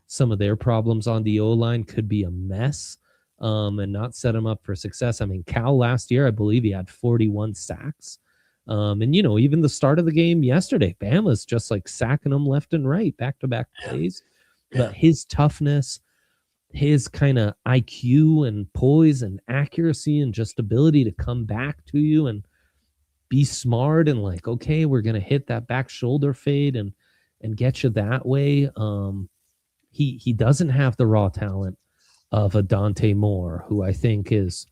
some of their problems on the O-line, could be a mess and not set him up for success. I mean, Cal last year, I believe he had 41 sacks. And, even the start of the game yesterday, Bama's just like sacking him left and right, back-to-back plays. Yeah. But his toughness, his kind of IQ and poise and accuracy and just ability to come back to you and be smart and like, okay, we're going to hit that back shoulder fade and get you that way. He doesn't have the raw talent of a Dante Moore, who I think is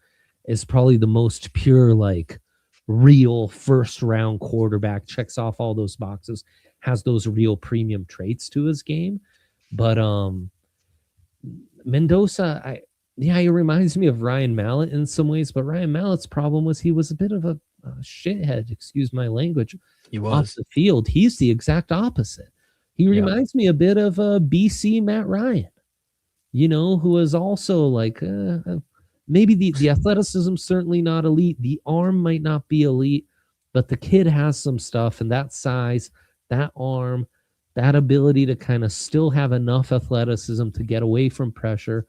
probably the most pure, like real first round quarterback, checks off all those boxes, has those real premium traits to his game. But Mendoza, he reminds me of Ryan Mallett in some ways, but Ryan Mallett's problem was he was a bit of a shithead, excuse my language, He off was. the field. He's the exact opposite. He reminds me a bit of BC Matt Ryan, who was also like maybe the athleticism certainly not elite. The arm might not be elite, but the kid has some stuff, and that size, that arm, that ability to kind of still have enough athleticism to get away from pressure.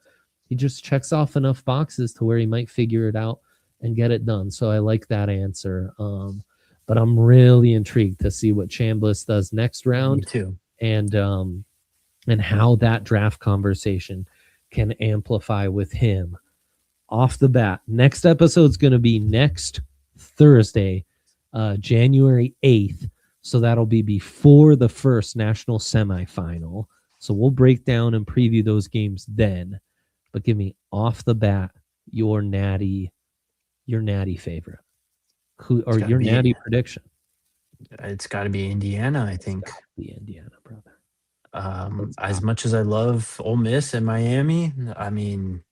He just checks off enough boxes to where he might figure it out and get it done. So I like that answer. But I'm really intrigued to see what Chambliss does next round. Me too. And how that draft conversation can amplify with him off the bat. Next episode's going to be next Thursday, January 8th. So that'll be before the first national semifinal. So we'll break down and preview those games then. But give me off the bat your natty favorite, or your natty prediction. It's got to be Indiana, I think. The Indiana, brother. As much as I love Ole Miss and Miami, I mean,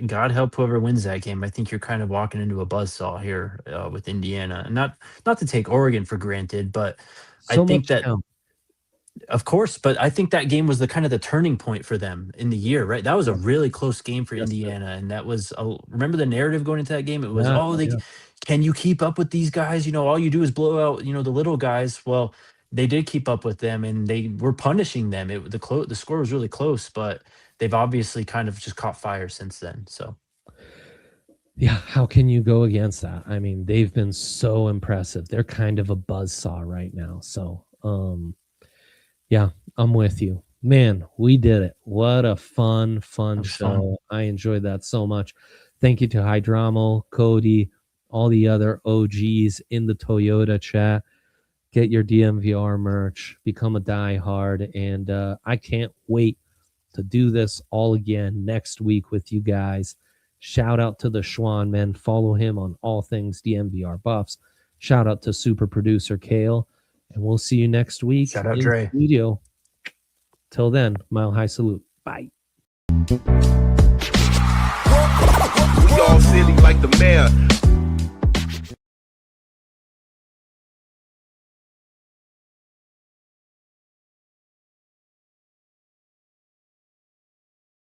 God help whoever wins that game. I think you're kind of walking into a buzzsaw here with Indiana. And not to take Oregon for granted, but I think that, of course, but I think that game was the kind of the turning point for them in the year, right? That was a really close game for Indiana. And that was, remember the narrative going into that game? It was, can you keep up with these guys? All you do is blow out, the little guys. Well, they did keep up with them, and they were punishing them. The score was really close, but they've obviously kind of just caught fire since then. So, yeah, how can you go against that? I mean, they've been so impressive. They're kind of a buzzsaw right now. So, yeah, I'm with you. Man, we did it. What a fun show. I enjoyed that so much. Thank you to Hydramo, Cody, all the other OGs in the Toyota chat. Get your DNVR merch, become a diehard, and I can't wait to do this all again next week with you guys. Shout out to the Schwan men. Follow him on all things DNVR Buffs. Shout out to super producer Kale, and we'll see you next week. Shout out Dre. Studio. Till then, Mile High Salute. Bye. We all silly like the mayor.